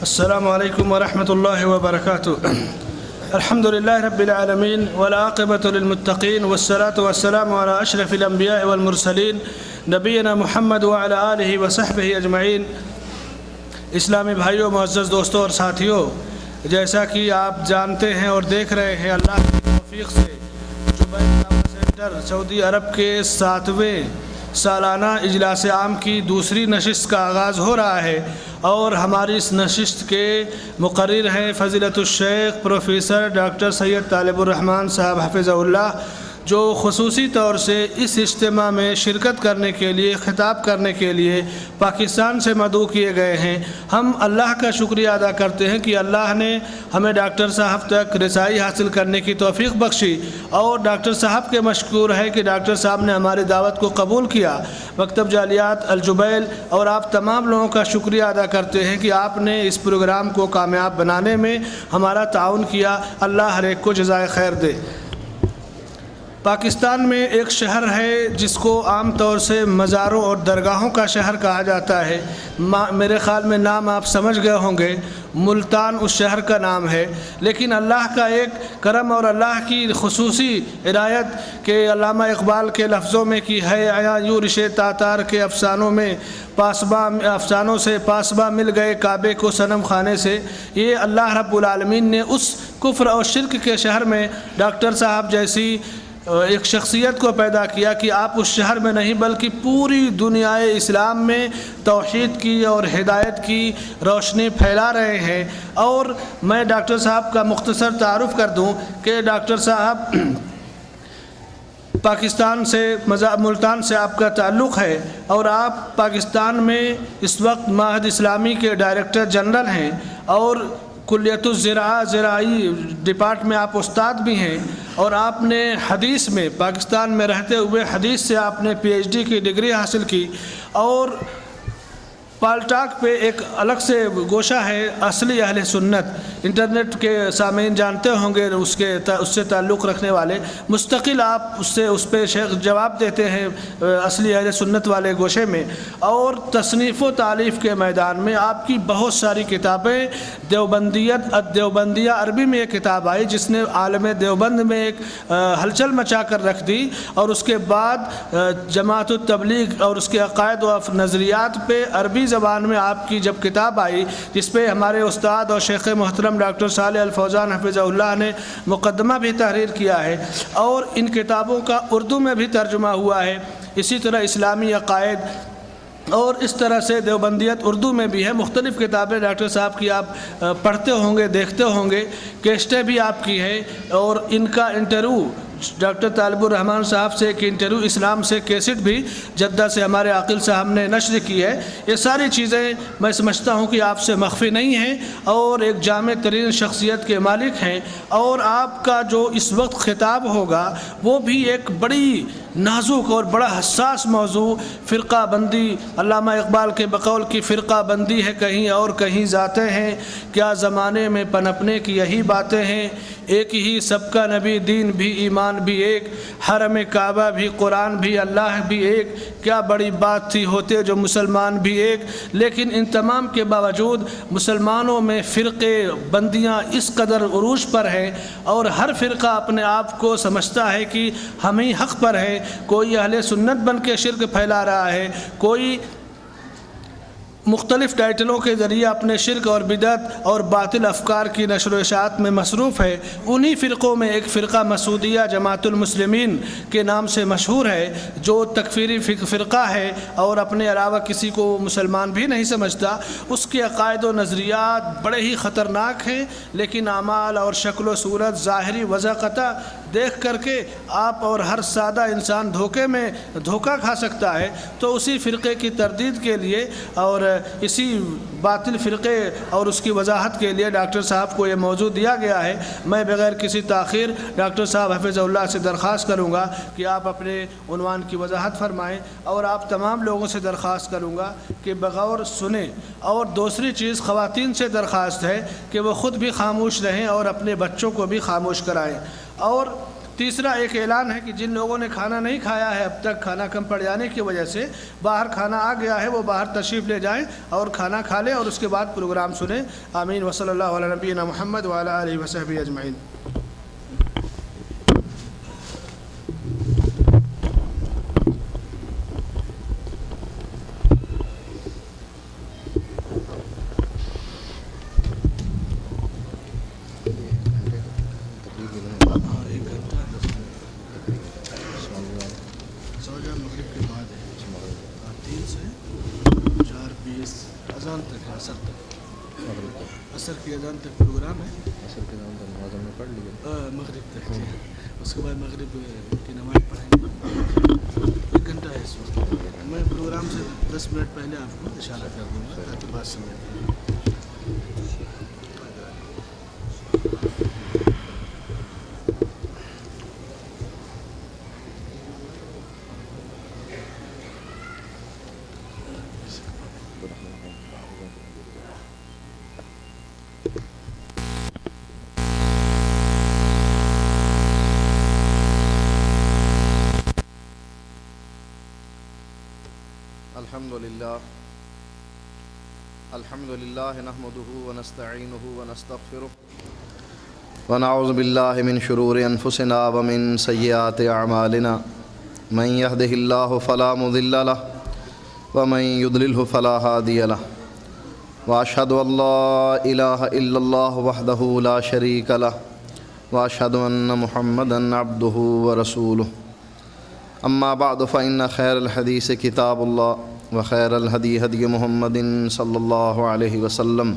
السلام علیکم ورحمۃ اللہ وبرکاتہ۔ الحمد للہ رب العالمین والعاقبۃ للمتقین والصلاة والسلام علی اشرف الانبیاء والمرسلین نبینا محمد وعلی آلہ وصحبہ اجمعین۔ اسلامی بھائیوں، معزز دوستوں اور ساتھیوں، جیسا کہ آپ جانتے ہیں اور دیکھ رہے ہیں، اللہ کی توفیق سے جبیل دعویٰ سینٹر سعودی عرب کے 7ویں سالانہ اجلاس عام کی دوسری نشست کا آغاز ہو رہا ہے، اور ہماری اس نشست کے مقرر ہیں فضیلت الشیخ پروفیسر ڈاکٹر سید طالب الرحمن صاحب حفظہ اللہ، جو خصوصی طور سے اس اجتماع میں شرکت کرنے کے لیے، خطاب کرنے کے لیے پاکستان سے مدعو کیے گئے ہیں۔ ہم اللہ کا شکریہ ادا کرتے ہیں کہ اللہ نے ہمیں ڈاکٹر صاحب تک رسائی حاصل کرنے کی توفیق بخشی، اور ڈاکٹر صاحب کے مشکور ہے کہ ڈاکٹر صاحب نے ہماری دعوت کو قبول کیا۔ مکتب جالیات الجبیل اور آپ تمام لوگوں کا شکریہ ادا کرتے ہیں کہ آپ نے اس پروگرام کو کامیاب بنانے میں ہمارا تعاون کیا۔ اللہ ہر ایک کو جزائے خیر دے۔ پاکستان میں ایک شہر ہے جس کو عام طور سے مزاروں اور درگاہوں کا شہر کہا جاتا ہے۔ میرے خیال میں نام آپ سمجھ گئے ہوں گے، ملتان اس شہر کا نام ہے۔ لیکن اللہ کا ایک کرم اور اللہ کی خصوصی عنایت کہ علامہ اقبال کے لفظوں میں کہ ہے آیا یوں رشے تاتار کے افسانوں میں افسانوں سے پاسباں مل گئے کعبے کو صنم خانے سے، یہ اللہ رب العالمین نے اس کفر اور شرک کے شہر میں ڈاکٹر صاحب جیسی ایک شخصیت کو پیدا کیا کہ آپ اس شہر میں نہیں بلکہ پوری دنیا اسلام میں توحید کی اور ہدایت کی روشنی پھیلا رہے ہیں۔ اور میں ڈاکٹر صاحب کا مختصر تعارف کر دوں کہ ڈاکٹر صاحب پاکستان سے ملتان سے آپ کا تعلق ہے، اور آپ پاکستان میں اس وقت معہد اسلامی کے ڈائریکٹر جنرل ہیں، اور کلیت الزراعہ زراعی ڈپارٹ میں آپ استاد بھی ہیں، اور آپ نے حدیث میں پاکستان میں رہتے ہوئے حدیث سے آپ نے PhD کی ڈگری حاصل کی، اور پال ٹاک پہ ایک الگ سے گوشہ ہے اصلی اہل سنت، انٹرنیٹ کے سامعین جانتے ہوں گے اس سے تعلق رکھنے والے، مستقل آپ اس پہ جواب دیتے ہیں اصلی اہل سنت والے گوشے میں۔ اور تصنیف و تالیف کے میدان میں آپ کی بہت ساری کتابیں، دیوبندیت الدیوبندیہ عربی میں ایک کتاب آئی جس نے عالم دیوبند میں ایک ہلچل مچا کر رکھ دی، اور اس کے بعد جماعت التبلیغ اور اس کے عقائد و نظریات پہ عربی زبان میں آپ کی جب کتاب آئی، جس پہ ہمارے استاد اور شیخ محترم ڈاکٹر صالح الفوزان حفظہ اللہ نے مقدمہ بھی تحریر کیا ہے، اور ان کتابوں کا اردو میں بھی ترجمہ ہوا ہے۔ اسی طرح اسلامی عقائد اور اس طرح سے دیوبندیت اردو میں بھی ہے۔ مختلف کتابیں ڈاکٹر صاحب کی آپ پڑھتے ہوں گے، دیکھتے ہوں گے، کیسٹیں بھی آپ کی ہیں، اور ان کا انٹرویو ڈاکٹر طالب الرحمن صاحب سے ایک انٹرویو اسلام سے کیسٹ بھی جدہ سے ہمارے عاقل صاحب نے نشر کی ہے۔ یہ ساری چیزیں میں سمجھتا ہوں کہ آپ سے مخفی نہیں ہیں، اور ایک جامع ترین شخصیت کے مالک ہیں، اور آپ کا جو اس وقت خطاب ہوگا وہ بھی ایک بڑی نازک اور بڑا حساس موضوع فرقہ بندی، علامہ اقبال کے بقول کی فرقہ بندی ہے کہیں اور کہیں ذاتیں ہیں، کیا زمانے میں پنپنے کی یہی باتیں ہیں، ایک ہی سب کا نبی دین بھی ایمان بھی ایک، حرم کعبہ بھی قرآن بھی اللہ بھی ایک، کیا بڑی بات تھی ہوتے جو مسلمان بھی ایک۔ لیکن ان تمام کے باوجود مسلمانوں میں فرقے بندیاں اس قدر عروج پر ہیں، اور ہر فرقہ اپنے آپ کو سمجھتا ہے کہ ہم ہی حق پر ہیں۔ کوئی اہل سنت بن کے شرک پھیلا رہا ہے، کوئی مختلف ٹائٹلوں کے ذریعے اپنے شرک اور بدعت اور باطل افکار کی نشر و اشاعت میں مصروف ہے۔ انہی فرقوں میں ایک فرقہ مسعودیہ جماعت المسلمین کے نام سے مشہور ہے، جو تکفیری فرقہ ہے اور اپنے علاوہ کسی کو مسلمان بھی نہیں سمجھتا۔ اس کے عقائد و نظریات بڑے ہی خطرناک ہیں، لیکن اعمال اور شکل و صورت ظاہری وضاحت دیکھ کر کے آپ اور ہر سادہ انسان دھوکہ کھا سکتا ہے۔ تو اسی فرقے کی تردید کے لیے اور اسی باطل فرقے اور اس کی وضاحت کے لیے ڈاکٹر صاحب کو یہ موضوع دیا گیا ہے۔ میں بغیر کسی تاخیر ڈاکٹر صاحب حفظہ اللہ سے درخواست کروں گا کہ آپ اپنے عنوان کی وضاحت فرمائیں، اور آپ تمام لوگوں سے درخواست کروں گا کہ بغور سنیں، اور دوسری چیز خواتین سے درخواست ہے کہ وہ خود بھی خاموش رہیں اور اپنے بچوں کو بھی خاموش کرائیں، اور تیسرا ایک اعلان ہے کہ جن لوگوں نے کھانا نہیں کھایا ہے اب تک، کھانا کم پڑ جانے کی وجہ سے باہر کھانا آ گیا ہے، وہ باہر تشریف لے جائیں اور کھانا کھا لیں اور اس کے بعد پروگرام سنیں۔ آمین وصلی اللہ علی نبینا محمد وعلی آلہ وصحبہ اجمعین۔ مغرب کے بعد ہے 3 سے 4:20 اذان تک ہے، عصر تک، عصر کی اذان تک پروگرام ہے، عصر کے اذان تک نماز ہم نے پڑھ لی، مغرب تک، اس کے بعد مغرب کی نماز پڑھیں گے۔ 1 گھنٹہ ہے اس وقت، میں پروگرام سے 10 منٹ پہلے آپ کو اشارہ کر دوں گا تاکہ بات سمجھ۔ الحمد للہ نحمده ونستعینه ونستغفره ونعوذ باللہ من شرور انفسنا ومن سیئات اعمالنا من يهده الله فلا مضل له ومن يضلله فلا هادي له واشهد ان لا اله الا الله وحده لا شريك له واشهد ان محمدا عبده ورسوله اما بعد فان خير الحديث كتاب الله وخير الهدي هدي محمد صلى الله عليه وسلم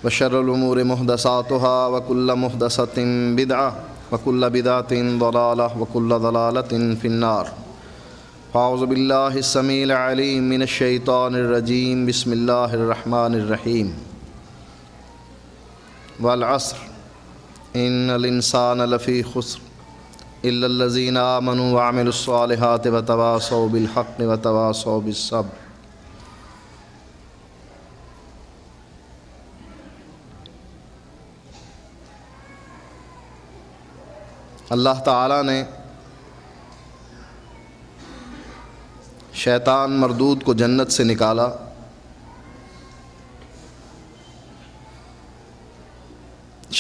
وشر الأمور محدثاتها وكل محدثة بدعة وكل بدعة ضلالة وكل ضلالة في النار۔ أعوذ بالله السميع العليم من الشيطان الرجيم، بسم الله الرحمن الرحيم۔ والعصر إن الإنسان لفي خسر إلا الذين آمنوا وعملوا الصالحات وتواصوا بالحق وتواصوا بالصبر۔ اللہ تعالیٰ نے شیطان مردود کو جنت سے نکالا،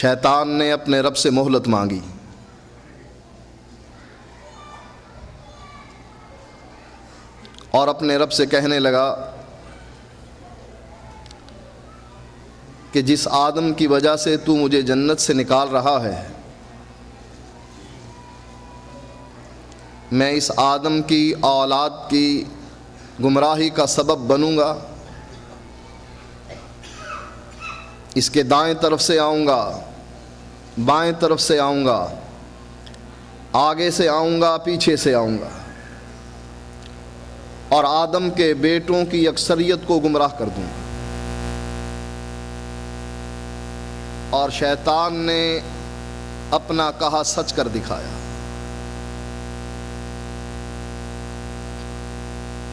شیطان نے اپنے رب سے مہلت مانگی، اور اپنے رب سے کہنے لگا کہ جس آدم کی وجہ سے تو مجھے جنت سے نکال رہا ہے، میں اس آدم کی اولاد کی گمراہی کا سبب بنوں گا، اس کے دائیں طرف سے آؤں گا، بائیں طرف سے آؤں گا، آگے سے آؤں گا، پیچھے سے آؤں گا، اور آدم کے بیٹوں کی اکثریت کو گمراہ کر دوں۔ اور شیطان نے اپنا کہا سچ کر دکھایا۔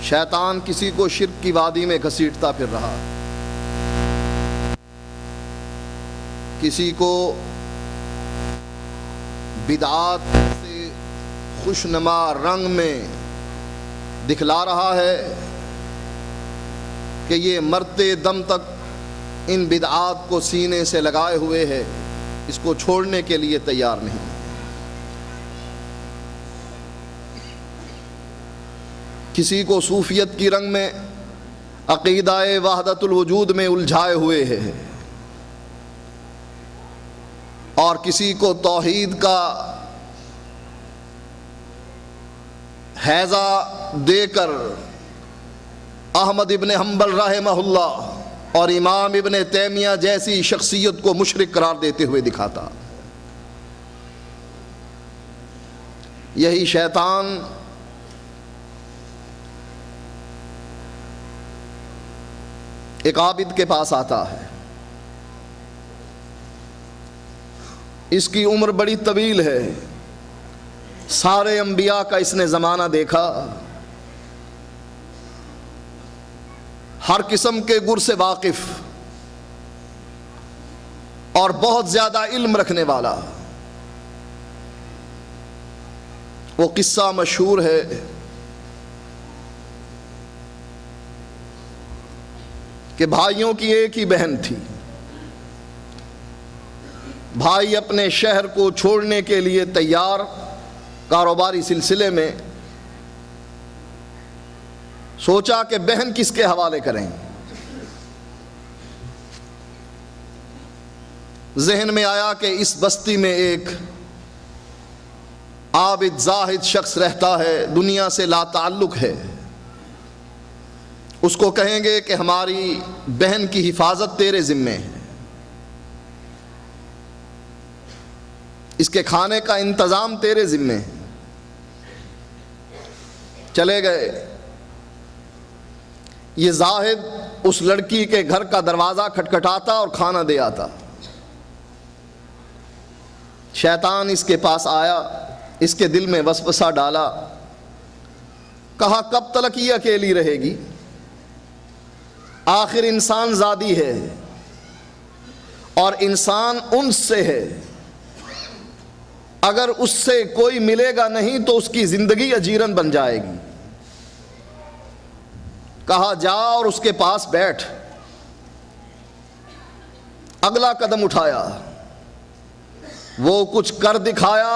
شیطان کسی کو شرک کی وادی میں گھسیٹتا پھر رہا، کسی کو بدعات سے خوشنما رنگ میں دکھلا رہا ہے کہ یہ مرتے دم تک ان بدعات کو سینے سے لگائے ہوئے ہے، اس کو چھوڑنے کے لیے تیار نہیں۔ کسی کو صوفیت کی رنگ میں عقیدہ وحدت الوجود میں الجھائے ہوئے ہے، اور کسی کو توحید کا حیضہ دے کر احمد ابن حنبل رحمہ اللہ اور امام ابن تیمیہ جیسی شخصیت کو مشرک قرار دیتے ہوئے دکھاتا۔ یہی شیطان ایک عابد کے پاس آتا ہے، اس کی عمر بڑی طویل ہے، سارے انبیاء کا اس نے زمانہ دیکھا، ہر قسم کے گر سے واقف اور بہت زیادہ علم رکھنے والا، وہ قصہ مشہور ہے کہ بھائیوں کی ایک ہی بہن تھی. بھائی اپنے شہر کو چھوڑنے کے لیے تیار، کاروباری سلسلے میں. سوچا کہ بہن کس کے حوالے کریں. ذہن میں آیا کہ اس بستی میں ایک عابد زاہد شخص رہتا ہے، دنیا سے لا تعلق ہے. اس کو کہیں گے کہ ہماری بہن کی حفاظت تیرے ذمے ہے، اس کے کھانے کا انتظام تیرے ذمے ہے. چلے گئے. یہ زاہد اس لڑکی کے گھر کا دروازہ کھٹکھٹاتا اور کھانا دے آتا. شیطان اس کے پاس آیا، اس کے دل میں وسوسہ ڈالا. کہا کب تک یہ اکیلی رہے گی؟ آخر انسان زادی ہے اور انسان انس سے ہے. اگر اس سے کوئی ملے گا نہیں تو اس کی زندگی اجیرن بن جائے گی. کہا جا اور اس کے پاس بیٹھ. اگلا قدم اٹھایا، وہ کچھ کر دکھایا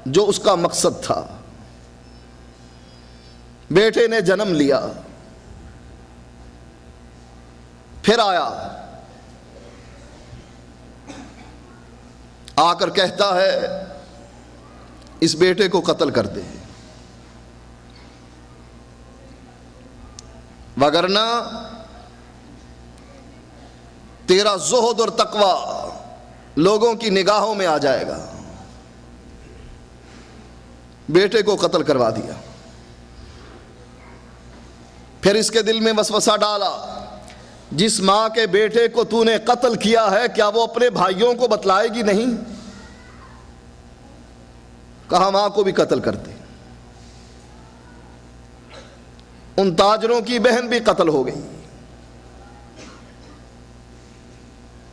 جو اس کا مقصد تھا. بیٹے نے جنم لیا. پھر آیا، آ کر کہتا ہے اس بیٹے کو قتل کر دے، وگرنہ تیرا زہد اور تقوی لوگوں کی نگاہوں میں آ جائے گا. بیٹے کو قتل کروا دیا. پھر اس کے دل میں وسوسہ ڈالا، جس ماں کے بیٹے کو تو نے قتل کیا ہے کیا وہ اپنے بھائیوں کو بتلائے گی نہیں؟ کہا ماں کو بھی قتل کر دے. ان تاجروں کی بہن بھی قتل ہو گئی.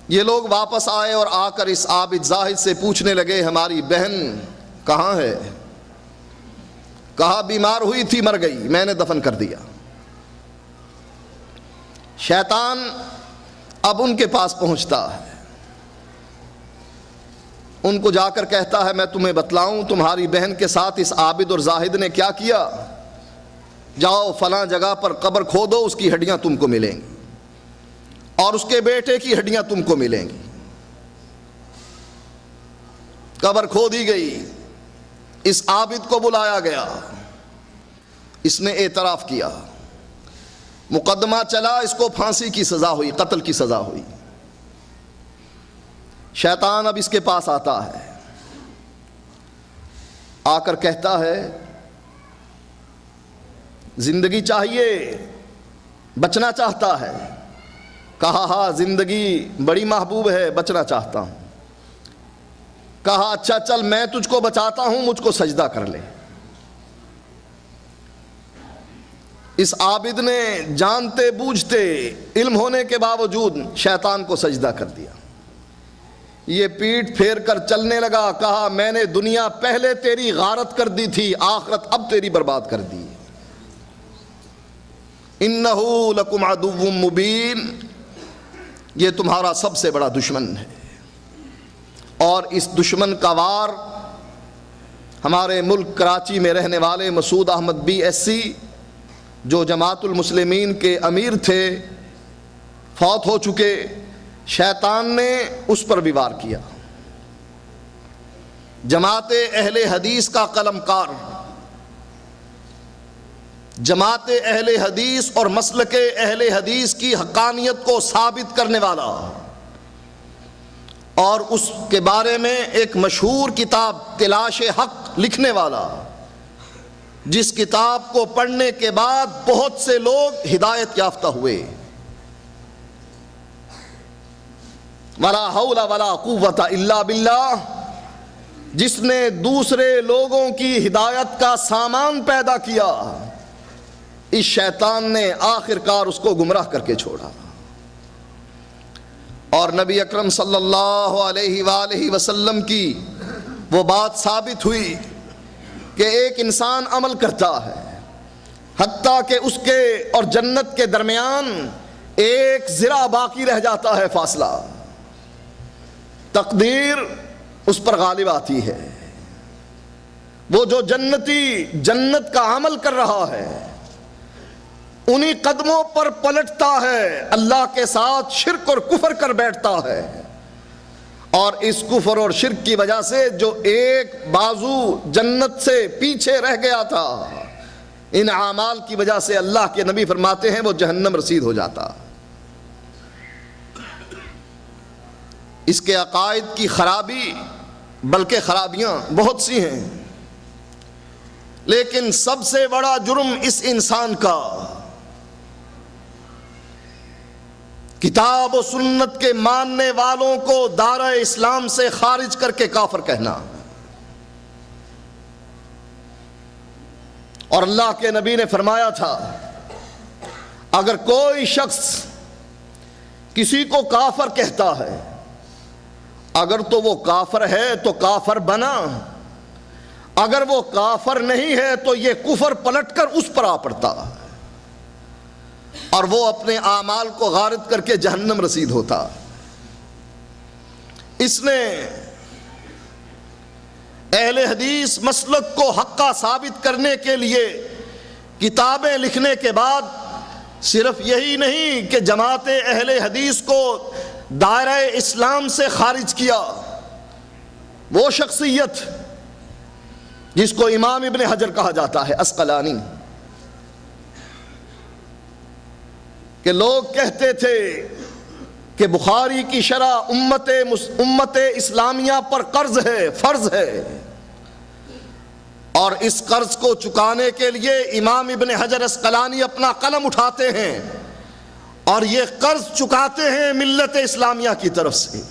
یہ لوگ واپس آئے اور آ کر اس عابد زاہد سے پوچھنے لگے ہماری بہن کہاں ہے؟ کہا بیمار ہوئی تھی، مر گئی، میں نے دفن کر دیا. شیطان اب ان کے پاس پہنچتا ہے، ان کو جا کر کہتا ہے میں تمہیں بتلاؤں تمہاری بہن کے ساتھ اس عابد اور زاہد نے کیا کیا. جاؤ فلاں جگہ پر قبر کھودو، اس کی ہڈیاں تم کو ملیں گی اور اس کے بیٹے کی ہڈیاں تم کو ملیں گی. قبر کھودی گئی. اس عابد کو بلایا گیا، اس نے اعتراف کیا. مقدمہ چلا، اس کو پھانسی کی سزا ہوئی، قتل کی سزا ہوئی. شیطان اب اس کے پاس آتا ہے، آ کر کہتا ہے زندگی چاہیے، بچنا چاہتا ہے. کہا ہاں زندگی بڑی محبوب ہے، بچنا چاہتا ہوں. کہا اچھا چل میں تجھ کو بچاتا ہوں، مجھ کو سجدہ کر لے. اس عابد نے جانتے بوجھتے علم ہونے کے باوجود شیطان کو سجدہ کر دیا. یہ پیٹھ پھیر کر چلنے لگا. کہا میں نے دنیا پہلے تیری غارت کر دی تھی، آخرت اب تیری برباد کر دی. انہو لکم عدو مبین، یہ تمہارا سب سے بڑا دشمن ہے. اور اس دشمن کا وار ہمارے ملک کراچی میں رہنے والے مسعود احمد BSc جو جماعت المسلمین کے امیر تھے، فوت ہو چکے، شیطان نے اس پر بھی وار کیا. جماعت اہل حدیث کا قلم کار، جماعت اہل حدیث اور مسلک اہل حدیث کی حقانیت کو ثابت کرنے والا، اور اس کے بارے میں ایک مشہور کتاب تلاش حق لکھنے والا، جس کتاب کو پڑھنے کے بعد بہت سے لوگ ہدایت یافتہ ہوئے. ولا حول ولا قوت الا باللہ، جس نے دوسرے لوگوں کی ہدایت کا سامان پیدا کیا، اس شیطان نے آخر کار اس کو گمراہ کر کے چھوڑا. اور نبی اکرم صلی اللہ علیہ وآلہ وسلم کی وہ بات ثابت ہوئی کہ ایک انسان عمل کرتا ہے حتیٰ کہ اس کے اور جنت کے درمیان ایک ذرا باقی رہ جاتا ہے فاصلہ، تقدیر اس پر غالب آتی ہے. وہ جو جنتی جنت کا عمل کر رہا ہے انہی قدموں پر پلٹتا ہے، اللہ کے ساتھ شرک اور کفر کر بیٹھتا ہے، اور اس کفر اور شرک کی وجہ سے جو ایک بازو جنت سے پیچھے رہ گیا تھا، ان اعمال کی وجہ سے اللہ کے نبی فرماتے ہیں وہ جہنم رسید ہو جاتا. اس کے عقائد کی خرابی، بلکہ خرابیاں بہت سی ہیں، لیکن سب سے بڑا جرم اس انسان کا کتاب و سنت کے ماننے والوں کو دائرہ اسلام سے خارج کر کے کافر کہنا. اور اللہ کے نبی نے فرمایا تھا اگر کوئی شخص کسی کو کافر کہتا ہے، اگر تو وہ کافر ہے تو کافر بنا، اگر وہ کافر نہیں ہے تو یہ کفر پلٹ کر اس پر آ پڑتا اور وہ اپنے اعمال کو غارت کر کے جہنم رسید ہوتا. اس نے اہل حدیث مسلک کو حقہ ثابت کرنے کے لیے کتابیں لکھنے کے بعد صرف یہی نہیں کہ جماعت اہل حدیث کو دائرہ اسلام سے خارج کیا، وہ شخصیت جس کو امام ابن حجر کہا جاتا ہے اسقلانی، کہ لوگ کہتے تھے کہ بخاری کی شرح امت اسلامیہ پر قرض ہے، فرض ہے، اور اس قرض کو چکانے کے لیے امام ابن حجر اسقلانی اپنا قلم اٹھاتے ہیں اور یہ قرض چکاتے ہیں ملت اسلامیہ کی طرف سے.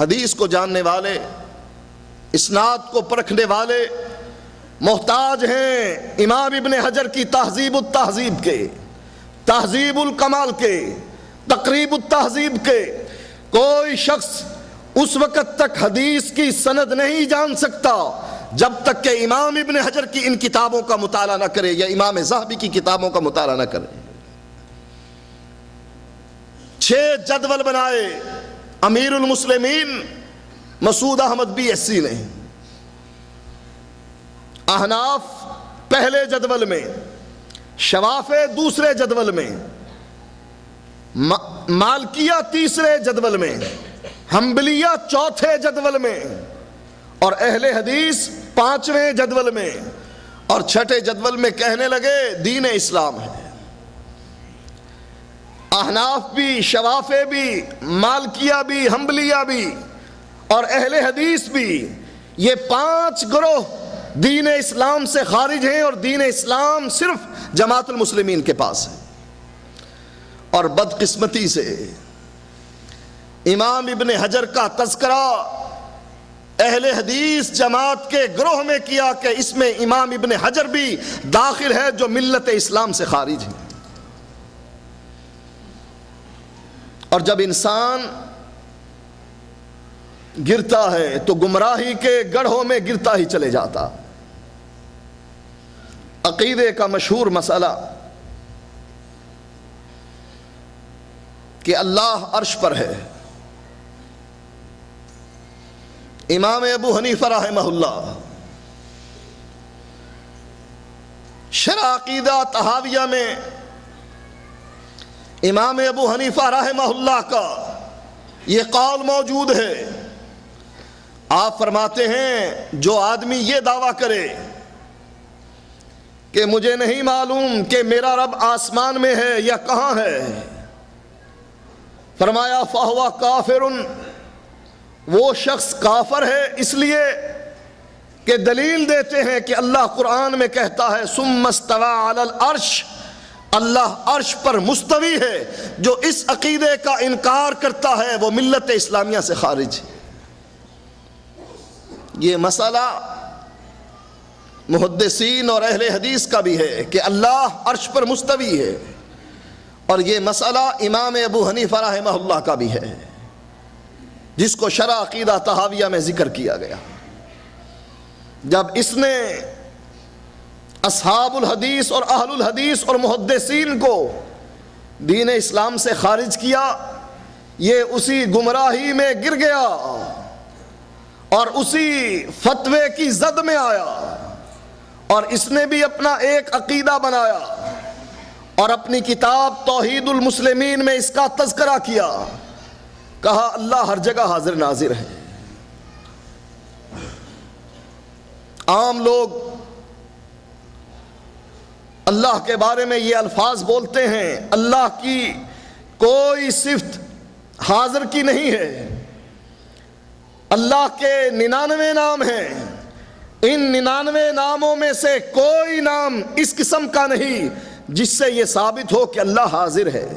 حدیث کو جاننے والے، اسناد کو پرکھنے والے محتاج ہیں امام ابن حجر کی تہذیب التہذیب کے، تہذیب الکمال کے، تقریب التہذیب کے. کوئی شخص اس وقت تک حدیث کی سند نہیں جان سکتا جب تک کہ امام ابن حجر کی ان کتابوں کا مطالعہ نہ کرے یا امام ذہبی کی کتابوں کا مطالعہ نہ کرے. 6 جدول بنائے امیر المسلمین مسعود احمد BSc نے. احناف پہلے جدول میں، شوافع دوسرے جدول میں، مالکیہ تیسرے جدول میں، حنبلیہ چوتھے جدول میں، اور اہل حدیث 5ویں جدول میں، اور 6ٹھے جدول میں کہنے لگے دین اسلام ہے. احناف بھی، شوافع بھی، مالکیہ بھی، حنبلیہ بھی اور اہل حدیث بھی، یہ 5 گروہ دین اسلام سے خارج ہیں، اور دین اسلام صرف جماعت المسلمین کے پاس ہے. اور بدقسمتی سے امام ابن حجر کا تذکرہ اہل حدیث جماعت کے گروہ میں کیا کہ اس میں امام ابن حجر بھی داخل ہے جو ملت اسلام سے خارج ہے. اور جب انسان گرتا ہے تو گمراہی کے گڑھوں میں گرتا ہی چلے جاتا. عقیدے کا مشہور مسئلہ کہ اللہ عرش پر ہے. امام ابو حنیفہ رحمہ اللہ شرح عقیدہ طحاویہ میں امام ابو حنیفہ رحمہ اللہ کا یہ قول موجود ہے. آپ فرماتے ہیں جو آدمی یہ دعویٰ کرے کہ مجھے نہیں معلوم کہ میرا رب آسمان میں ہے یا کہاں ہے، فرمایا فہو کافر، وہ شخص کافر ہے. اس لیے کہ دلیل دیتے ہیں کہ اللہ قرآن میں کہتا ہے ثم استوى علی العرش، اللہ عرش پر مستوی ہے. جو اس عقیدے کا انکار کرتا ہے وہ ملت اسلامیہ سے خارج ہے. یہ مسئلہ محدثین اور اہل حدیث کا بھی ہے کہ اللہ عرش پر مستوی ہے، اور یہ مسئلہ امام ابو حنیفہ رحمہ اللہ کا بھی ہے جس کو شرح عقیدہ طحاویہ میں ذکر کیا گیا. جب اس نے اصحاب الحدیث اور اہل الحدیث اور محدثین کو دین اسلام سے خارج کیا، یہ اسی گمراہی میں گر گیا اور اسی فتوے کی زد میں آیا، اور اس نے بھی اپنا ایک عقیدہ بنایا اور اپنی کتاب توحید المسلمین میں اس کا تذکرہ کیا، کہا اللہ ہر جگہ حاضر ناظر ہے۔ عام لوگ اللہ کے بارے میں یہ الفاظ بولتے ہیں، اللہ کی کوئی صفت حاضر کی نہیں ہے، اللہ کے 99 نام ہیں، ان 99 ناموں میں سے کوئی نام اس قسم کا نہیں جس سے یہ ثابت ہو کہ اللہ حاضر ہے۔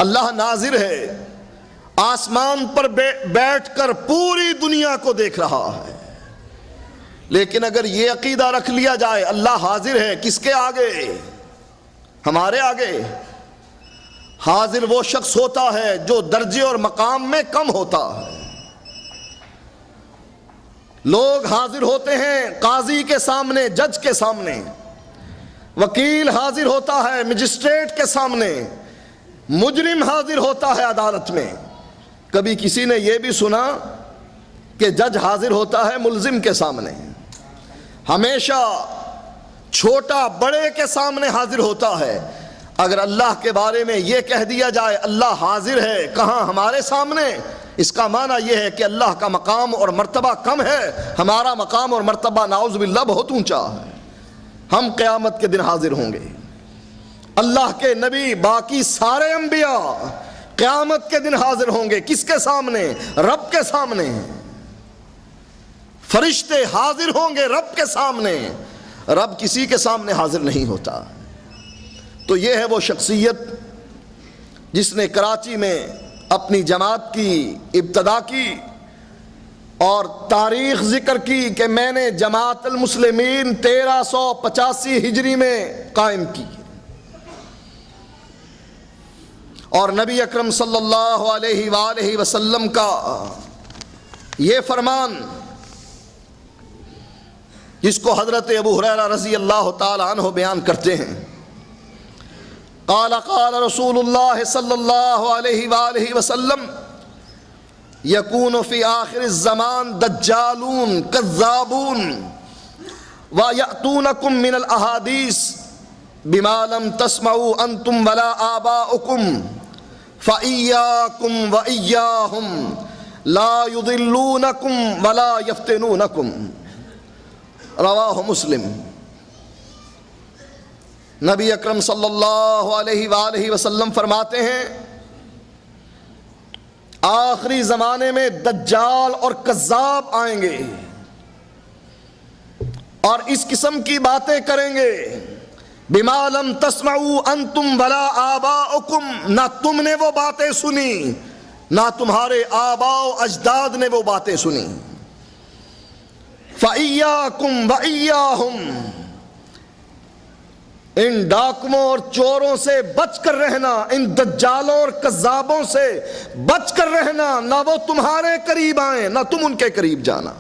اللہ ناظر ہے، آسمان پر بیٹھ کر پوری دنیا کو دیکھ رہا ہے، لیکن اگر یہ عقیدہ رکھ لیا جائے اللہ حاضر ہے، کس کے آگے؟ ہمارے آگے۔ حاضر وہ شخص ہوتا ہے جو درجے اور مقام میں کم ہوتا ہے۔ لوگ حاضر ہوتے ہیں قاضی کے سامنے، جج کے سامنے، وکیل حاضر ہوتا ہے مجسٹریٹ کے سامنے، مجرم حاضر ہوتا ہے عدالت میں۔ کبھی کسی نے یہ بھی سنا کہ جج حاضر ہوتا ہے ملزم کے سامنے؟ ہمیشہ چھوٹا بڑے کے سامنے حاضر ہوتا ہے۔ اگر اللہ کے بارے میں یہ کہہ دیا جائے اللہ حاضر ہے، کہاں؟ ہمارے سامنے، اس کا معنی یہ ہے کہ اللہ کا مقام اور مرتبہ کم ہے، ہمارا مقام اور مرتبہ نعوذ باللہ بہت اونچا ہے۔ ہم قیامت کے دن حاضر ہوں گے، اللہ کے نبی باقی سارے انبیاء قیامت کے دن حاضر ہوں گے۔ کس کے سامنے؟ رب کے سامنے۔ فرشتے حاضر ہوں گے رب کے سامنے، رب کسی کے سامنے حاضر نہیں ہوتا۔ تو یہ ہے وہ شخصیت جس نے کراچی میں اپنی جماعت کی ابتدا کی اور تاریخ ذکر کی کہ میں نے جماعت المسلمین 1385 ہجری میں قائم کی، اور نبی اکرم صلی اللہ علیہ وآلہ وسلم کا یہ فرمان جس کو حضرت ابو ہریرہ رضی اللہ تعالی عنہ بیان کرتے ہیں، قال قال رسول اللہ صلی اللہ علیہ وآلہ وسلم یکون فی آخر الزمان دجالون کذابون ویأتونکم من الاحادیث بما لم تسمعوا انتم ولا آباؤکم فإیاکم وإیاہم لا یضلونکم ولا یفتنونکم۔ رواہ مسلم۔ نبی اکرم صلی اللہ علیہ وآلہ وسلم فرماتے ہیں آخری زمانے میں دجال اور کذاب آئیں گے اور اس قسم کی باتیں کریں گے، بما لم تسمعوا انتم ولا آباؤکم، نہ تم نے وہ باتیں سنی نہ تمہارے آباء و اجداد نے وہ باتیں سنی۔ فَإِيَّاكُمْ وَإِيَّاهُمْ، ان ڈاکوؤں اور چوروں سے بچ کر رہنا، ان دجالوں اور کذابوں سے بچ کر رہنا، نہ وہ تمہارے قریب آئیں نہ تم ان کے قریب جانا۔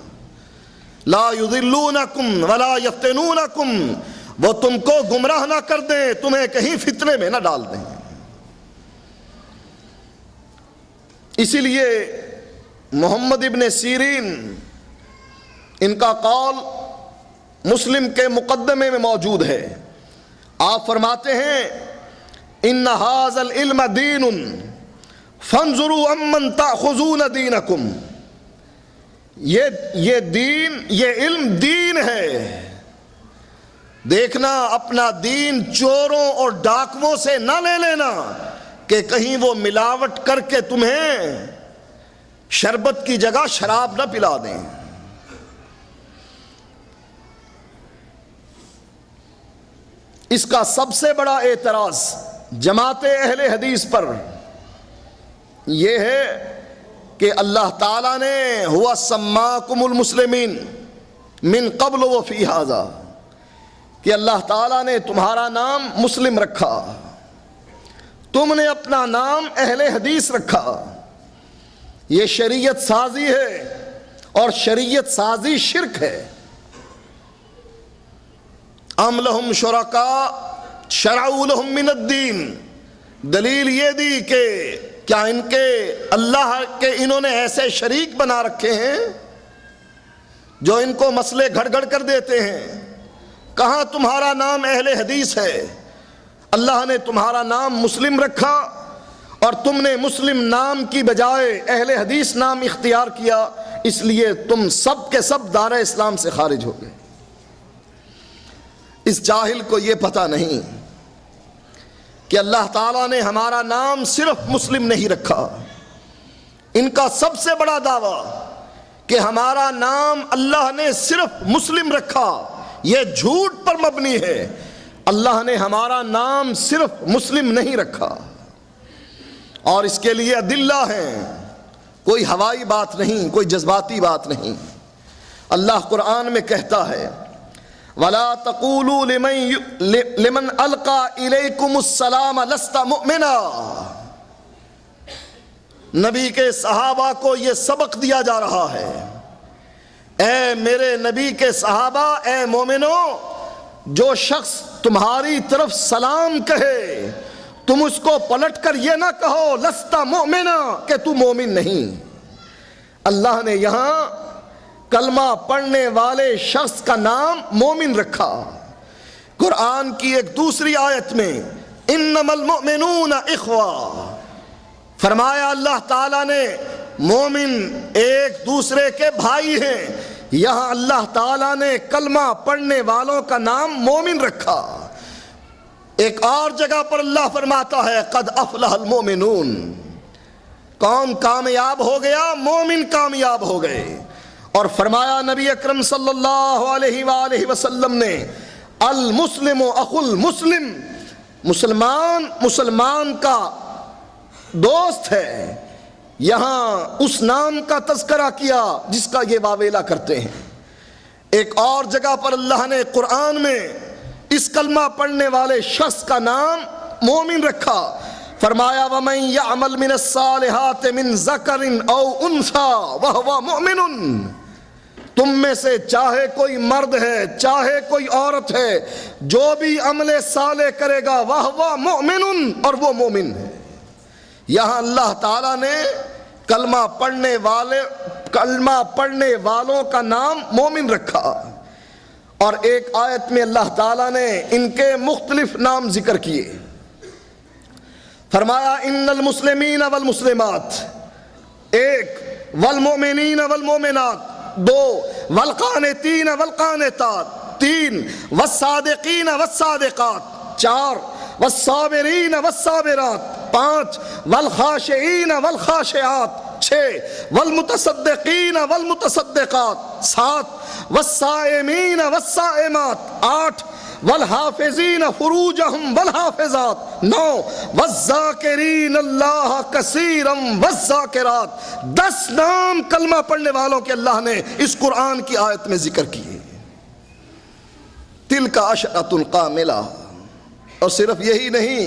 لا یضلونکم ولا یفتنونکم، وہ تم کو گمراہ نہ کر دیں، تمہیں کہیں فتنے میں نہ ڈال دیں۔ اسی لیے محمد ابن سیرین، ان کا قول مسلم کے مقدمے میں موجود ہے، آپ فرماتے ہیں ان ھذا العلم دین فانظروا عمن تأخذون دینکم، یہ دین، یہ علم دین ہے، دیکھنا اپنا دین چوروں اور ڈاکوؤں سے نہ لے لینا کہ کہیں وہ ملاوٹ کر کے تمہیں شربت کی جگہ شراب نہ پلا دیں۔ اس کا سب سے بڑا اعتراض جماعت اہل حدیث پر یہ ہے کہ اللہ تعالیٰ نے ہوا سماکم المسلمین من قبل و فی ھذا، کہ اللہ تعالیٰ نے تمہارا نام مسلم رکھا، تم نے اپنا نام اہل حدیث رکھا۔ یہ شریعت سازی ہے اور شریعت سازی شرک ہے۔ ام لہم شرکاء شرعوا لہم من الدین، دلیل یہ دی کہ کیا ان کے اللہ کے انہوں نے ایسے شریک بنا رکھے ہیں جو ان کو مسئلے گھڑ گھڑ کر دیتے ہیں۔ کہاں تمہارا نام اہل حدیث ہے؟ اللہ نے تمہارا نام مسلم رکھا اور تم نے مسلم نام کی بجائے اہل حدیث نام اختیار کیا، اس لیے تم سب کے سب دار اسلام سے خارج ہو گئے۔ اس جاہل کو یہ پتہ نہیں کہ اللہ تعالیٰ نے ہمارا نام صرف مسلم نہیں رکھا۔ ان کا سب سے بڑا دعویٰ کہ ہمارا نام اللہ نے صرف مسلم رکھا، یہ جھوٹ پر مبنی ہے۔ اللہ نے ہمارا نام صرف مسلم نہیں رکھا، اور اس کے لیے ادلہ ہیں، کوئی ہوائی بات نہیں، کوئی جذباتی بات نہیں۔ اللہ قرآن میں کہتا ہے وَلَا تَقُولُوا لِمَنْ أَلْقَى إِلَيْكُمُ السَّلَامَ لَسْتَ مُؤْمِنًا۔ نبی کے صحابہ کو یہ سبق دیا جا رہا ہے، اے میرے نبی کے صحابہ، اے مومنو، جو شخص تمہاری طرف سلام کہے تم اس کو پلٹ کر یہ نہ کہو لست مؤمنا، کہ تو مومن نہیں۔ اللہ نے یہاں کلمہ پڑھنے والے شخص کا نام مومن رکھا۔ قرآن کی ایک دوسری آیت میں انما المؤمنون اخوہ فرمایا، اللہ تعالیٰ نے مومن ایک دوسرے کے بھائی ہیں۔ یہاں اللہ تعالیٰ نے کلمہ پڑھنے والوں کا نام مومن رکھا۔ ایک اور جگہ پر اللہ فرماتا ہے قد افلح المؤمنون، کون کامیاب ہو گیا؟ مومن کامیاب ہو گئے۔ اور فرمایا نبی اکرم صلی اللہ علیہ وآلہ وسلم نے المسلم اخو المسلم، مسلمان مسلمان کا دوست ہے۔ یہاں اس نام کا تذکرہ کیا جس کا یہ واویلا کرتے ہیں۔ ایک اور جگہ پر اللہ نے قرآن میں اس کلمہ پڑھنے والے شخص کا نام مومن رکھا، فرمایا وَمَن يَعْمَلْ مِنَ الصَّالِحَاتِ مِن ذَكَرٍ أَوْ أُنثَىٰ وَهُوَ مُؤْمِنٌ، تم میں سے چاہے کوئی مرد ہے چاہے کوئی عورت ہے، جو بھی عمل صالح کرے گا وَهُوَ مُؤْمِنٌ، اور وہ مومن ہے۔ یہاں اللہ تعالیٰ نے کلمہ پڑھنے والوں کا نام مومن رکھا، اور ایک آیت میں اللہ تعالیٰ نے ان کے مختلف نام ذکر کیے۔ فرمایا ان المسلمین والمسلمات، ایک، والمؤمنین والمؤمنات، دو، والقانتین والقانتات، تین، والصادقین والصادقات، چار، والصابرین والصابرات، پانچ، والخاشعین والخاشعات، چھ، والمتصدقین والمتصدقات، سات، والصائمین والصائمات، آٹھ، والحافظین فروجہم والحافظات، نو، والذاکرین اللہ کثیرا والذاکرات۔ 10 نام کلمہ پڑھنے والوں کے اللہ نے اس قرآن کی آیت میں ذکر کیے۔ تلک عشرۃ کاملہ۔ اور صرف یہی نہیں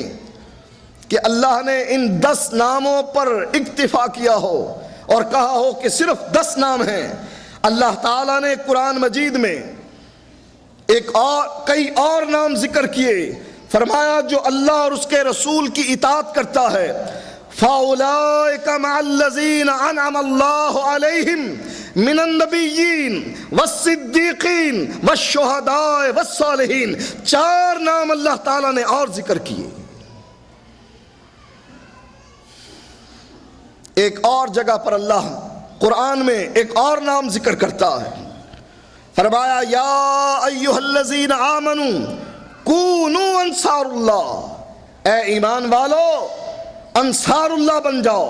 کہ اللہ نے ان 10 ناموں پر اکتفا کیا ہو اور کہا ہو کہ صرف 10 نام ہیں، اللہ تعالیٰ نے قرآن مجید میں کئی اور نام ذکر کیے۔ فرمایا جو اللہ اور اس کے رسول کی اطاعت کرتا ہے فَأُولَئِكَ مَعَ الَّذِينَ أَنْعَمَ اللَّهُ عَلَيْهِمْ مِنَ النَّبِيِّينَ وَالصِّدِّيقِينَ وَالشُّهَدَاءِ وَالصَّالِحِينَ۔ 4 نام اللہ تعالیٰ نے اور ذکر کیے۔ ایک اور جگہ پر اللہ قرآن میں ایک اور نام ذکر کرتا ہے، فرمایا یا ایھا الذین آمنوا کونوا انصار اللہ، اے ایمان والو انصار اللہ بن جاؤ۔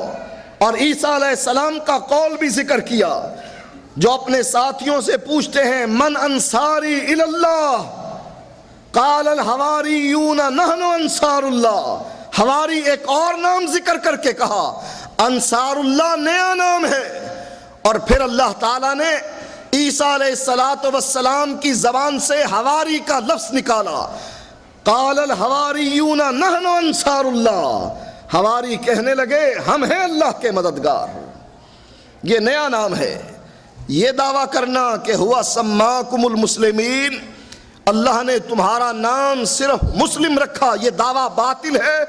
اور عیسیٰ علیہ السلام کا قول بھی ذکر کیا، جو اپنے ساتھیوں سے پوچھتے ہیں من انصاری الی اللہ، قال الحواریون نحن انصار اللہ۔ حواری ایک اور نام ذکر کر کے کہا، انصار اللہ نیا نام ہے۔ اور پھر اللہ تعالیٰ نے عیسیٰ علیہ السلام کی زبان سے حواری کا لفظ نکالا، قال الحواریون نحن انصار اللہ۔ حواری کہنے لگے ہم ہیں اللہ کے مددگار۔ یہ نیا نام ہے۔ یہ دعویٰ کرنا کہ ہوا سماکم المسلمین، اللہ نے تمہارا نام صرف مسلم رکھا، یہ دعویٰ باطل ہے،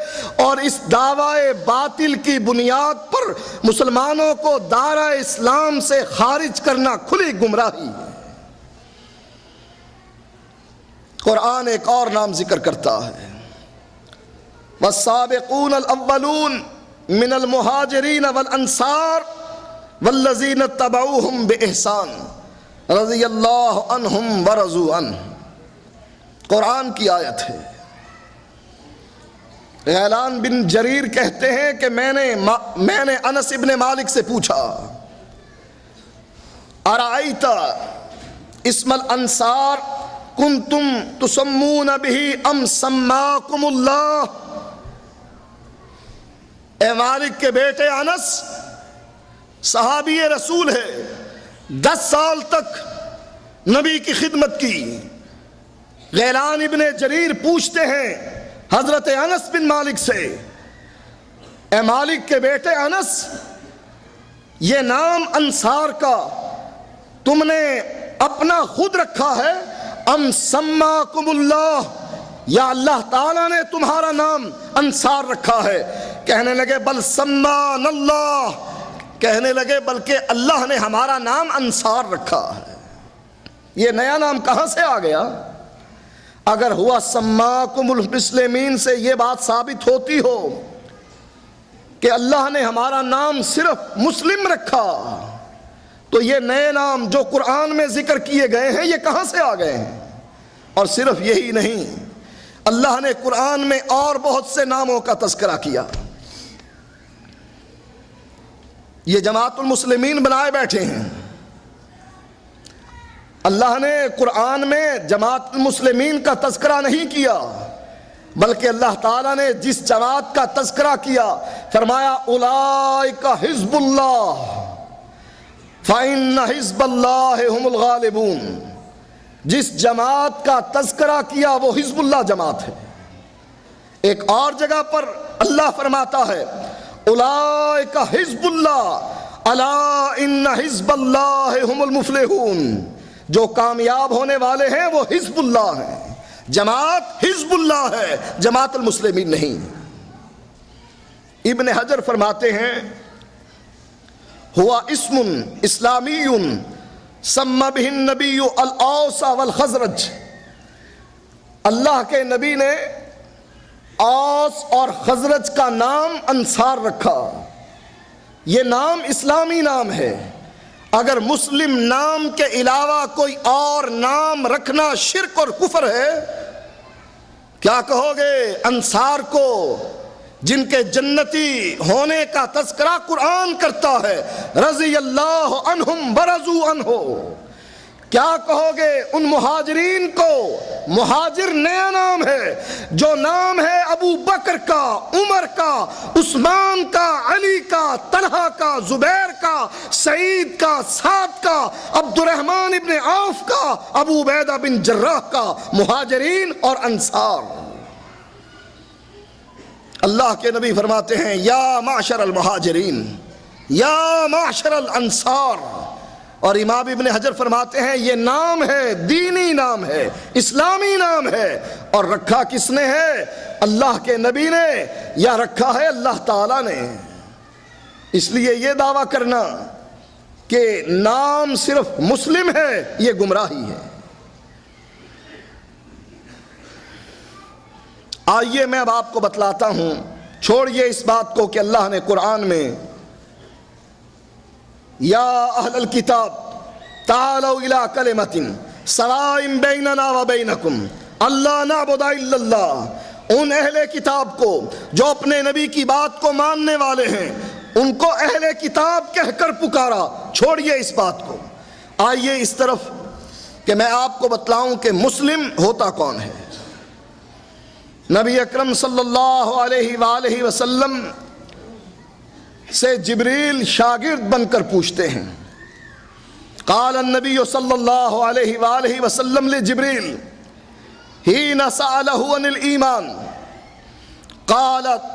اور اس دعوی باطل کی بنیاد پر مسلمانوں کو دائرہ اسلام سے خارج کرنا کھلی گمراہی ہے۔ قرآن ایک اور نام ذکر کرتا ہے، والسابقون الاولون من المہاجرین والانصار والذین اتبعوہم بإحسان رضی اللہ عنہم ورضوا عنہ۔ قرآن کی آیت ہے۔ غیلان بن جریر کہتے ہیں کہ میں نے انس ابن مالک سے پوچھا، ارائیت اسم الانصار کنتم تسمون بہ ام سماکم اللہ؟ اے مالک کے بیٹے انس، صحابی رسول ہے، 10 سال تک نبی کی خدمت کی۔ غیلان ابن جریر پوچھتے ہیں حضرت انس بن مالک سے، اے مالک کے بیٹے انس، یہ نام انصار کا تم نے اپنا خود رکھا ہے ام سماکم اللہ، یا اللہ تعالیٰ نے تمہارا نام انصار رکھا ہے؟ کہنے لگے بل سمان اللہ، کہنے لگے بلکہ اللہ نے ہمارا نام انصار رکھا ہے۔ یہ نیا نام کہاں سے آ گیا؟ اگر ہوا سماکم المسلمین سے یہ بات ثابت ہوتی ہو کہ اللہ نے ہمارا نام صرف مسلم رکھا، تو یہ نئے نام جو قرآن میں ذکر کیے گئے ہیں یہ کہاں سے آ گئے ہیں؟ اور صرف یہی نہیں، اللہ نے قرآن میں اور بہت سے ناموں کا تذکرہ کیا۔ یہ جماعت المسلمین بنائے بیٹھے ہیں، اللہ نے قرآن میں جماعت المسلمین کا تذکرہ نہیں کیا، بلکہ اللہ تعالیٰ نے جس جماعت کا تذکرہ کیا فرمایا اولئک حزب اللہ فإن حزب اللہ هم الغالبون۔ جس جماعت کا تذکرہ کیا وہ حزب اللہ جماعت ہے۔ ایک اور جگہ پر اللہ فرماتا ہے اولئک حزب اللہ الا ان حزب اللہ هم المفلحون۔ جو کامیاب ہونے والے ہیں وہ حزب اللہ ہیں، جماعت حزب اللہ ہے، جماعت المسلمین نہیں۔ ابن حجر فرماتے ہیں ہوا اسم اسلامی سمى به النبی الاوس والخزرج۔ اللہ کے نبی نے اوس اور خزرج کا نام انصار رکھا، یہ نام اسلامی نام ہے۔ اگر مسلم نام کے علاوہ کوئی اور نام رکھنا شرک اور کفر ہے، کیا کہو گے انصار کو جن کے جنتی ہونے کا تذکرہ قرآن کرتا ہے رضی اللہ عنہم ورضوا عنہ؟ کیا کہو گے ان مہاجرین کو؟ مہاجر نیا نام ہے، جو نام ہے ابو بکر کا، عمر کا، عثمان کا، علی کا، طلحہ کا، زبیر کا، سعید کا، سعد کا، عبد الرحمن ابن عوف کا، ابو عبیدہ بن جراح کا، مہاجرین اور انصار۔ اللہ کے نبی فرماتے ہیں یا معشر المہاجرین یا معشر الانصار، اور امام ابن حجر فرماتے ہیں یہ نام ہے، دینی نام ہے، اسلامی نام ہے، اور رکھا کس نے ہے؟ اللہ کے نبی نے، یا رکھا ہے اللہ تعالیٰ نے۔ اس لیے یہ دعویٰ کرنا کہ نام صرف مسلم ہے یہ گمراہی ہے۔ آئیے میں اب آپ کو بتلاتا ہوں، چھوڑیے اس بات کو کہ اللہ نے قرآن میں یا اہل الکتاب تعالوا الی کلمۃ سواء بیننا وبینکم الا نعبد الا اللہ، ان اہل کتاب کو جو اپنے نبی کی بات کو ماننے والے ہیں ان کو اہل کتاب کہہ کر پکارا۔ چھوڑیے اس بات کو، آئیے اس طرف کہ میں آپ کو بتلاؤں کہ مسلم ہوتا کون ہے۔ نبی اکرم صلی اللہ علیہ وآلہ وسلم سے جبریل شاگرد بن کر پوچھتے ہیں، قال النبی صلی اللہ علیہ وآلہ وسلم لجبریل حین سألہ عن الایمان قالت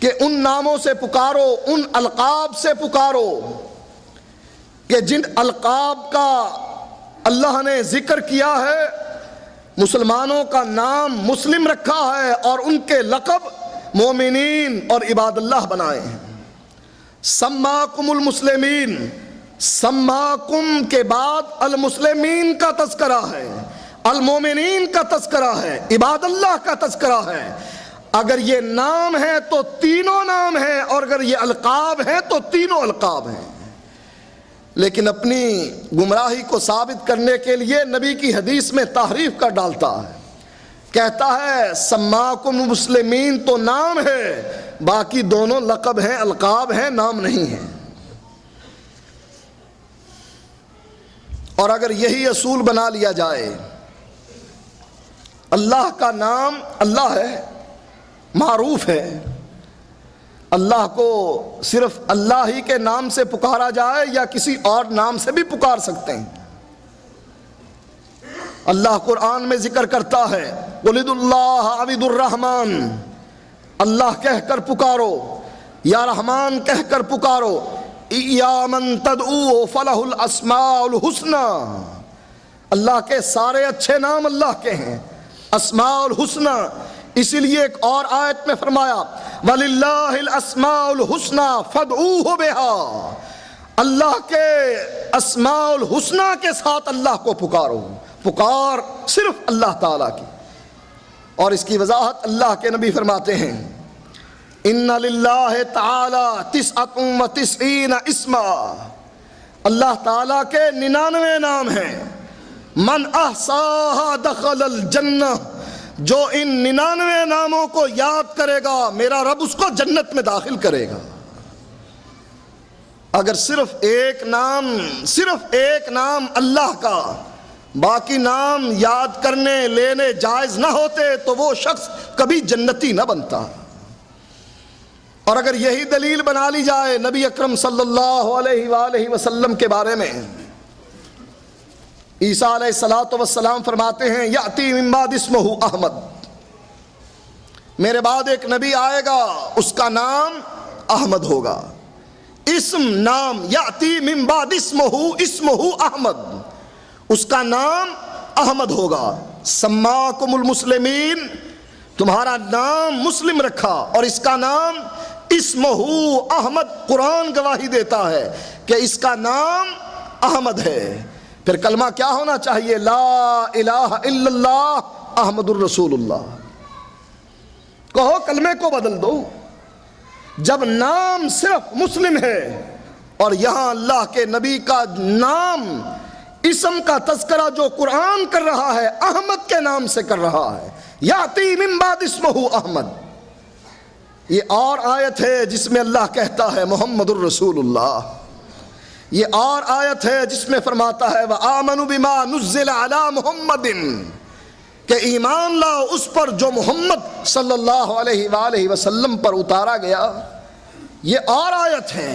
کہ ان ناموں سے پکارو، ان القاب سے پکارو کہ جن القاب کا اللہ نے ذکر کیا ہے، مسلمانوں کا نام مسلم رکھا ہے اور ان کے لقب مومنین اور عباد اللہ بنائے ہیں۔ سماکم المسلمین، سماکم کے بعد المسلمین کا تذکرہ ہے، المومنین کا تذکرہ ہے، عباد اللہ کا تذکرہ ہے۔ اگر یہ نام ہے تو تینوں نام ہیں، اور اگر یہ القاب ہیں تو تینوں القاب ہیں۔ لیکن اپنی گمراہی کو ثابت کرنے کے لیے نبی کی حدیث میں تحریف کر ڈالتا ہے، کہتا ہے سماکم مسلمین تو نام ہے، باقی دونوں لقب ہیں، القاب ہیں، نام نہیں ہیں۔ اور اگر یہی اصول بنا لیا جائے، اللہ کا نام اللہ ہے، معروف ہے، اللہ کو صرف اللہ ہی کے نام سے پکارا جائے یا کسی اور نام سے بھی پکار سکتے ہیں۔ اللہ قرآن میں ذکر کرتا ہے قُلِ ادعُوا اللَّهَ اَوِ ادعُوا الرَّحْمَنَ، اللہ کہہ کر پکارو یا رحمان کہہ کر پکارو، اِيَّامًا تَدْعُوا فَلَهُ الْأَسْمَاءُ الْحُسْنَى، اللہ کے سارے اچھے نام اللہ کے ہیں، اسماء الحسنى۔ اسی لیے ایک اور آیت میں فرمایا وَلِلَّهِ الْأَسْمَاءُ الْحُسْنَى فَادْعُوهُ بِهَا، اللہ کے اسماء الحسنى کے ساتھ اللہ کو پکارو، پکار صرف اللہ تعالیٰ کی۔ اور اس کی وضاحت اللہ کے نبی فرماتے ہیں اِنَّ لِلَّهِ تَعَالَى 99 اسما، اللہ تعالیٰ کے 99 نام ہیں، من احصاها دخل الجنہ، جو ان 99 ناموں کو یاد کرے گا میرا رب اس کو جنت میں داخل کرے گا۔ اگر صرف ایک نام اللہ کا، باقی نام یاد کرنے لینے جائز نہ ہوتے تو وہ شخص کبھی جنتی نہ بنتا۔ اور اگر یہی دلیل بنا لی جائے نبی اکرم صلی اللہ علیہ وآلہ وسلم کے بارے میں، عیسیٰ علیہ السلام فرماتے ہیں یأتی من بعد اسمہ احمد، میرے بعد ایک نبی آئے گا اس کا نام احمد ہوگا۔ اسم نام، یأتی من بعد اسمہ احمد، اس کا نام احمد ہوگا۔ سماکم المسلمین، تمہارا نام مسلم رکھا اور اس کا نام اسمہ احمد، قرآن گواہی دیتا ہے کہ اس کا نام احمد ہے۔ پھر کلمہ کیا ہونا چاہیے؟ لا الہ الا اللہ احمد الرسول اللہ۔ کہو کلمے کو بدل دو۔ جب نام صرف مسلم ہے اور یہاں اللہ کے نبی کا نام، اسم کا تذکرہ جو قرآن کر رہا ہے احمد کے نام سے کر رہا ہے، یاتی من بعد اسمہ احمد۔ یہ اور آیت ہے جس میں اللہ کہتا ہے محمد الرسول اللہ، یہ اور آیت ہے جس میں فرماتا ہے وَآمَنُوا بِمَا نُزِّلَ عَلَى مُحَمَّدٍ، کہ ایمان لاؤ اس پر جو محمد صلی اللہ علیہ وآلہ وسلم پر اتارا گیا۔ یہ اور آیت ہے۔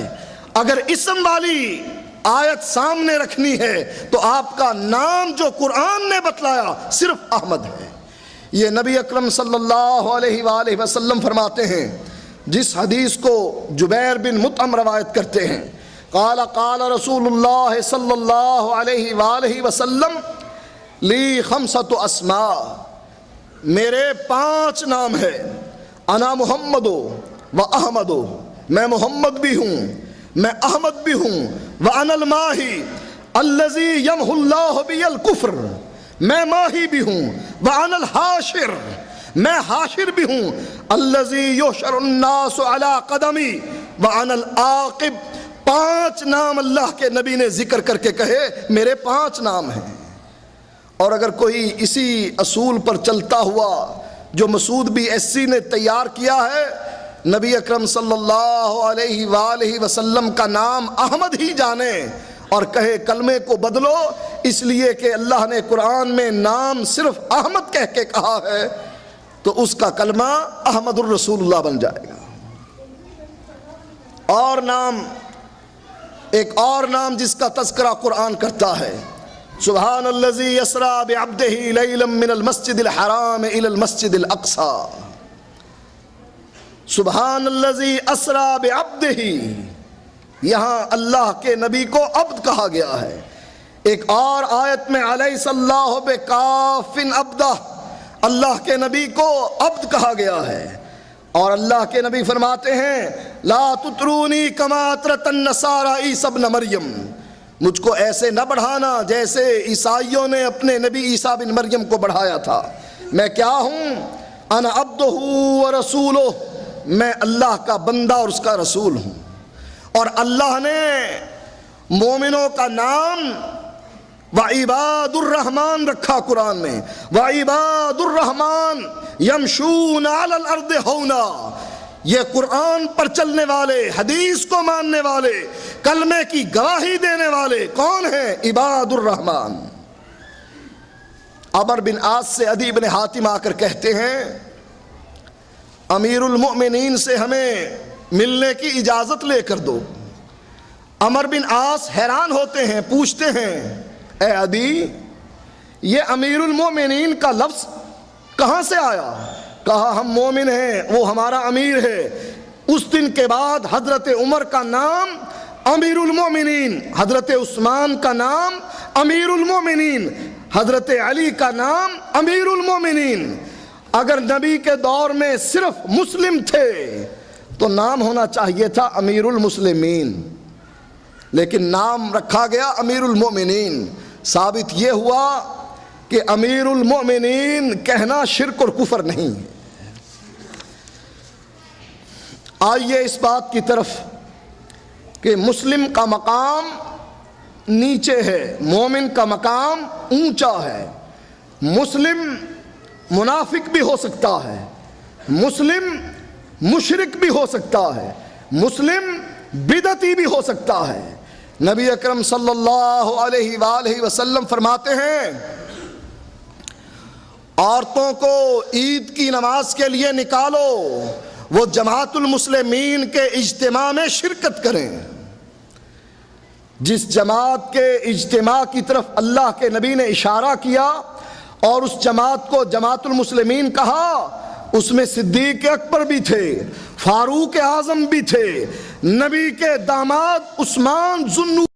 اگر اسم والی آیت سامنے رکھنی ہے تو آپ کا نام جو قرآن نے بتلایا صرف احمد ہے۔ یہ نبی اکرم صلی اللہ علیہ وآلہ وسلم فرماتے ہیں، جس حدیث کو جبیر بن مطعم روایت کرتے ہیں، قال قال رسول اللہ صلی اللہ علیہ وآلہ وسلم لی 5 اسماء، میرے 5 نام ہے، انا محمد و احمد، میں محمد بھی ہوں، میں احمد بھی ہوں، وانا الماہی الذی یمحو اللہ بی الکفر، میں ماہی بھی ہوں، وانا الحاشر، میں حاشر بھی ہوں، الذی یحشر الناس علی قدمی، وانا العاقب۔ 5 نام اللہ کے نبی نے ذکر کر کے کہے میرے 5 نام ہیں۔ اور اگر کوئی اسی اصول پر چلتا ہوا جو مسعود بی ایسی نے تیار کیا ہے، نبی اکرم صلی اللہ علیہ وآلہ وسلم کا نام احمد ہی جانے اور کہے کلمے کو بدلو اس لیے کہ اللہ نے قرآن میں نام صرف احمد کہہ کے کہا ہے، تو اس کا کلمہ احمد الرسول اللہ بن جائے گا۔ اور نام، ایک اور نام جس کا تذکرہ قرآن کرتا ہے، سبحان الذی یسری بعبدہ لیلا من المسجد الحرام الی المسجد الاقصی، سبحان الذی اسرا بعبدہ، یہاں اللہ کے نبی کو عبد کہا گیا ہے۔ ایک اور آیت میں الیس اللہ بکاف عبدہ، اللہ کے نبی کو عبد کہا گیا ہے۔ اور اللہ کے نبی فرماتے ہیں لا تطرونی کما اطرت النصارى عیسی ابن مریم، مجھ کو ایسے نہ بڑھانا جیسے عیسائیوں نے اپنے نبی عیسیٰ بن مریم کو بڑھایا تھا۔ میں کیا ہوں؟ انا عبدہ ورسولہ، میں اللہ کا بندہ اور اس کا رسول ہوں۔ اور اللہ نے مومنوں کا نام وعباد الرحمن رکھا قرآن میں، وعباد الرحمن یمشون علی الارض ہونا، یہ قرآن پر چلنے والے، حدیث کو ماننے والے، کلمے کی گواہی دینے والے کون ہیں؟ عباد الرحمن۔ عمر بن عاص سے عدی بن حاتم آ کر کہتے ہیں امیر المؤمنین سے ہمیں ملنے کی اجازت لے کر دو۔ عمر بن عاص حیران ہوتے ہیں، پوچھتے ہیں اے عدی، یہ امیر المؤمنین کا لفظ کہاں سے آیا؟ کہا ہم مومن ہیں، وہ ہمارا امیر ہے۔ اس دن کے بعد حضرت عمر کا نام امیر المؤمنین، حضرت عثمان کا نام امیر المؤمنین، حضرت علی کا نام امیر المؤمنین۔ اگر نبی کے دور میں صرف مسلم تھے تو نام ہونا چاہیے تھا امیر المسلمین، لیکن نام رکھا گیا امیر المؤمنین۔ ثابت یہ ہوا کہ امیر المؤمنین کہنا شرک اور کفر نہیں ہے۔ آئیے اس بات کی طرف کہ مسلم کا مقام نیچے ہے، مومن کا مقام اونچا ہے۔ مسلم منافق بھی ہو سکتا ہے، مسلم مشرک بھی ہو سکتا ہے، مسلم بدعتی بھی ہو سکتا ہے۔ نبی اکرم صلی اللہ علیہ وآلہ وسلم فرماتے ہیں عورتوں کو عید کی نماز کے لیے نکالو، وہ جماعت المسلمین کے اجتماع میں شرکت کریں۔ جس جماعت کے اجتماع کی طرف اللہ کے نبی نے اشارہ کیا اور اس جماعت کو جماعت المسلمین کہا، اس میں صدیق اکبر بھی تھے، فاروق اعظم بھی تھے، نبی کے داماد عثمان ذو النورین